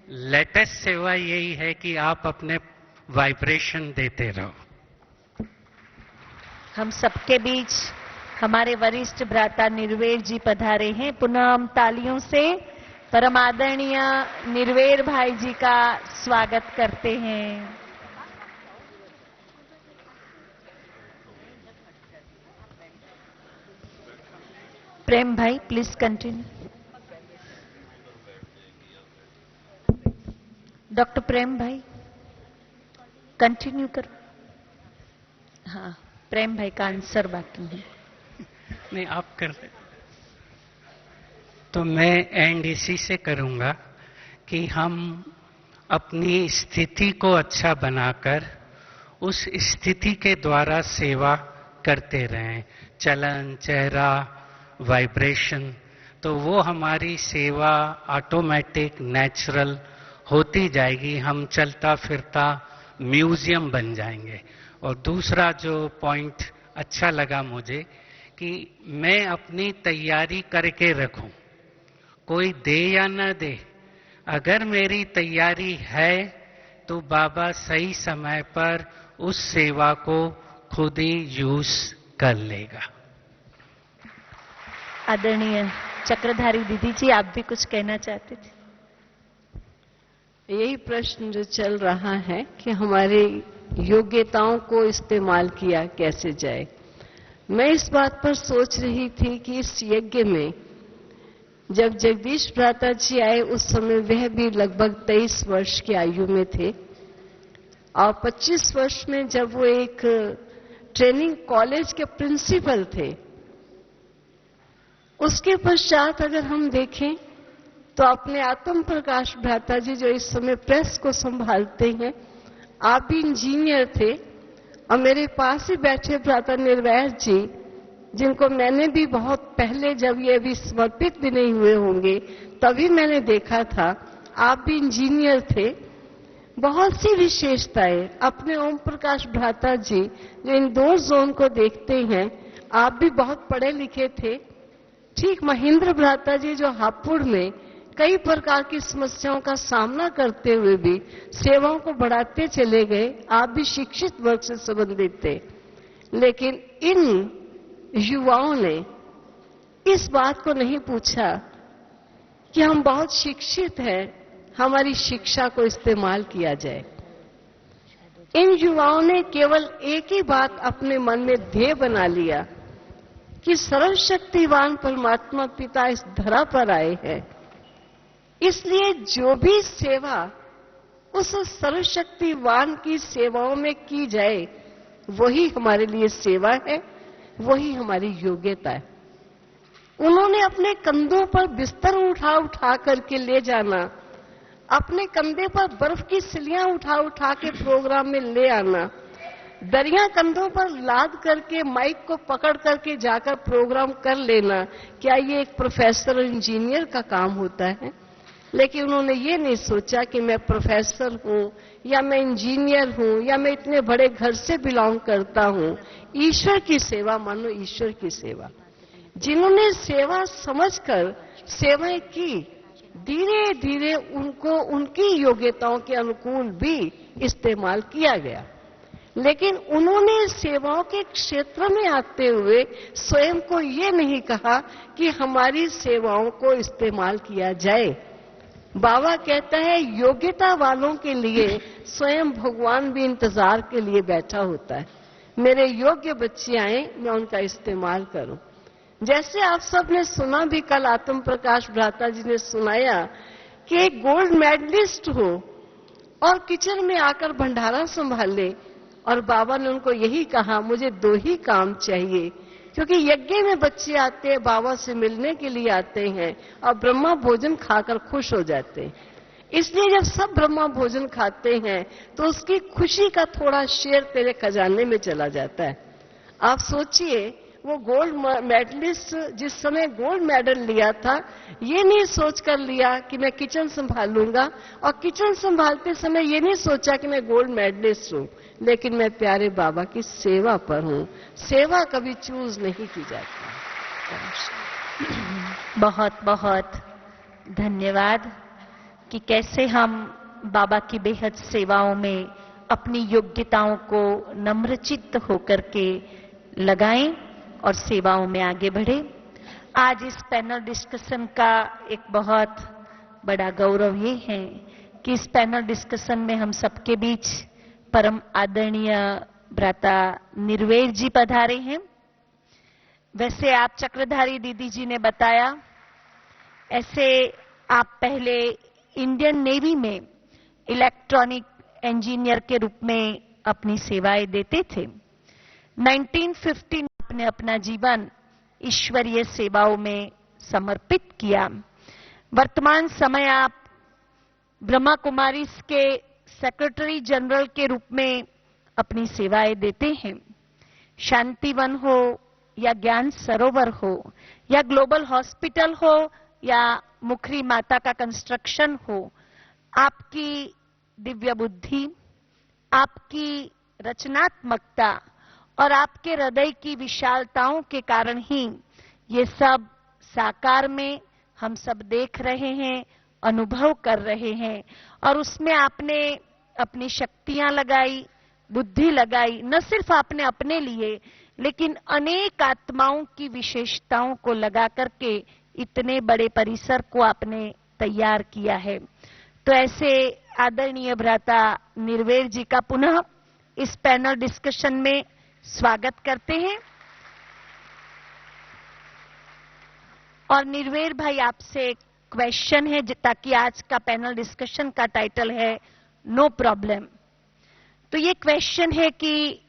लेटेस्ट सेवा यही है कि आप अपने वाइब्रेशन देते रहो। हम सबके बीच हमारे वरिष्ठ भ्राता निर्वेर जी पधारे हैं। पुनः हम तालियों से परम आदरणीय निर्वेर भाई जी का स्वागत करते हैं। प्रेम भाई, प्लीज कंटिन्यू। डॉक्टर प्रेम भाई कंटिन्यू करो। हाँ, प्रेम भाई का आंसर बाकी है। नहीं, आप कर रहे। तो मैं एंड इसी से करूंगा कि हम अपनी स्थिति को अच्छा बनाकर उस स्थिति के द्वारा सेवा करते रहें। चलन, चेहरा, वाइब्रेशन, तो वो हमारी सेवा ऑटोमेटिक नेचुरल होती जाएगी। हम चलता फिरता म्यूजियम बन जाएंगे। और दूसरा जो पॉइंट अच्छा लगा मुझे कि मैं अपनी तैयारी करके रखूं, कोई दे या न दे, अगर मेरी तैयारी है तो बाबा सही समय पर उस सेवा को खुद ही यूज कर लेगा। आदरणीय चक्रधारी दीदी जी, आप भी कुछ कहना चाहते थे? यही प्रश्न जो चल रहा है कि हमारी योग्यताओं को इस्तेमाल किया कैसे जाए। मैं इस बात पर सोच रही थी कि इस यज्ञ में जब जगदीश भ्राता जी आए उस समय वह भी लगभग 23 वर्ष की आयु में थे और 25 वर्ष में जब वो एक ट्रेनिंग कॉलेज के प्रिंसिपल थे। उसके पश्चात अगर हम देखें तो अपने आत्म प्रकाश भ्राता जी जो इस समय प्रेस को संभालते हैं, आप भी इंजीनियर थे और मेरे पास ही बैठे भ्राता निर्वैर जी, जिनको मैंने भी बहुत पहले, जब ये अभी समर्पित भी नहीं हुए होंगे तभी मैंने देखा था, आप भी इंजीनियर थे। बहुत सी विशेषताएं अपने ओम प्रकाश भ्राता जी जो इंदौर जोन को देखते हैं, आप भी बहुत पढ़े लिखे थे। ठीक महेंद्र भ्राता जी जो हापुड़ में कई प्रकार की समस्याओं का सामना करते हुए भी सेवाओं को बढ़ाते चले गए, आप भी शिक्षित वर्ग से संबंधित थे। लेकिन इन युवाओं ने इस बात को नहीं पूछा कि हम बहुत शिक्षित हैं, हमारी शिक्षा को इस्तेमाल किया जाए। इन युवाओं ने केवल एक ही बात अपने मन में ध्येय बना लिया कि सर्वशक्तिवान परमात्मा पिता इस धरा पर आए हैं, इसलिए जो भी सेवा उस सर्वशक्तिवान की सेवाओं में की जाए वही हमारे लिए सेवा है, वही हमारी योग्यता है। उन्होंने अपने कंधों पर बिस्तर उठा उठा करके ले जाना, अपने कंधे पर बर्फ की सिलियां उठा उठा के प्रोग्राम में ले आना, दरिया कंधों पर लाद करके माइक को पकड़ करके जाकर प्रोग्राम कर लेना, क्या ये एक प्रोफेसर और इंजीनियर का काम होता है? लेकिन उन्होंने ये नहीं सोचा कि मैं प्रोफेसर हूं या मैं इंजीनियर हूं या मैं इतने बड़े घर से बिलोंग करता हूं। ईश्वर की सेवा मानो ईश्वर की सेवा। जिन्होंने सेवा समझकर सेवाएं की, धीरे धीरे उनको उनकी योग्यताओं के अनुकूल भी इस्तेमाल किया गया। लेकिन उन्होंने सेवाओं के क्षेत्र में आते हुए स्वयं को ये नहीं कहा कि हमारी सेवाओं को इस्तेमाल किया जाए। बाबा कहता है योग्यता वालों के लिए स्वयं भगवान भी इंतजार के लिए बैठा होता है, मेरे योग्य बच्चे आए, मैं उनका इस्तेमाल करूं। जैसे आप सब ने सुना भी, कल आत्म प्रकाश भ्राता जी ने सुनाया कि एक गोल्ड मेडलिस्ट हो और किचन में आकर भंडारा संभाल ले। और बाबा ने उनको यही कहा, मुझे 2 ही काम चाहिए, क्योंकि यज्ञ में बच्चे आते हैं, बाबा से मिलने के लिए आते हैं और ब्रह्मा भोजन खाकर खुश हो जाते हैं। इसलिए जब सब ब्रह्मा भोजन खाते हैं तो उसकी खुशी का थोड़ा शेयर तेरे खजाने में चला जाता है। आप सोचिए, वो गोल्ड मेडलिस्ट जिस समय गोल्ड मेडल लिया था, ये नहीं सोचकर लिया कि मैं किचन संभालूंगा, और किचन संभालते समय ये नहीं सोचा कि मैं गोल्ड मेडलिस्ट हूं, लेकिन मैं प्यारे बाबा की सेवा पर हूं। सेवा कभी चूज नहीं की जाती। बहुत बहुत धन्यवाद कि कैसे हम बाबा की बेहद सेवाओं में अपनी योग्यताओं को नम्रचित्त होकर के लगाएं और सेवाओं में आगे बढ़े। आज इस पैनल डिस्कशन का एक बहुत बड़ा गौरव ये है कि इस पैनल डिस्कशन में हम सबके बीच परम आदरणीय भ्राता निर्वेर जी पधारे हैं। वैसे आप चक्रधारी दीदी जी ने बताया, ऐसे आप पहले इंडियन नेवी में इलेक्ट्रॉनिक इंजीनियर के रूप में अपनी सेवाएं देते थे। 1915 आपने अपना जीवन ईश्वरीय सेवाओं में समर्पित किया। वर्तमान समय आप ब्रह्मा कुमारीज के सेक्रेटरी जनरल के रूप में अपनी सेवाएं देते हैं। शांतिवन हो या ज्ञान सरोवर हो या ग्लोबल हॉस्पिटल हो या मुखरी माता का कंस्ट्रक्शन हो, आपकी दिव्य बुद्धि, आपकी रचनात्मकता और आपके हृदय की विशालताओं के कारण ही ये सब साकार में हम सब देख रहे हैं, अनुभव कर रहे हैं। और उसमें आपने अपनी शक्तियां लगाई, बुद्धि लगाई, न सिर्फ आपने अपने लिए लेकिन अनेक आत्माओं की विशेषताओं को लगा करके इतने बड़े परिसर को आपने तैयार किया है। तो ऐसे आदरणीय भ्राता निर्वेर जी का पुनः इस पैनल डिस्कशन में स्वागत करते हैं। और निर्वेर भाई, आपसे क्वेश्चन है, ताकि आज का पैनल डिस्कशन का टाइटल है नो प्रॉब्लम। तो ये क्वेश्चन है कि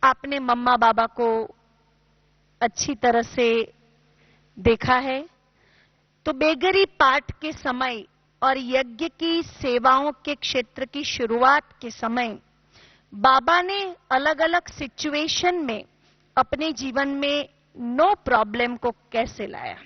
आपने मम्मा बाबा को अच्छी तरह से देखा है, तो बेगरी पाठ के समय और यज्ञ की सेवाओं के क्षेत्र की शुरुआत के समय बाबा ने अलग अलग सिचुएशन में अपने जीवन में नो प्रॉब्लम को कैसे लाया?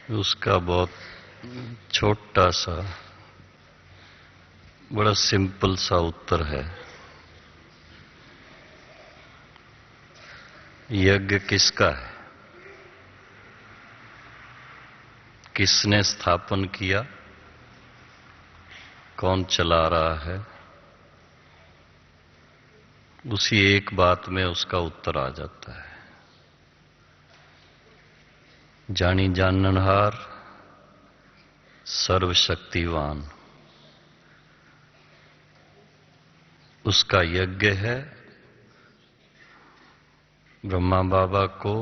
उसका बहुत छोटा सा, बड़ा सिंपल सा उत्तर है। यज्ञ किसका है? किसने स्थापन किया? कौन चला रहा है? उसी एक बात में उसका उत्तर आ जाता है। जानी जाननहार, सर्वशक्तिवान, उसका यज्ञ है ब्रह्मा बाबा को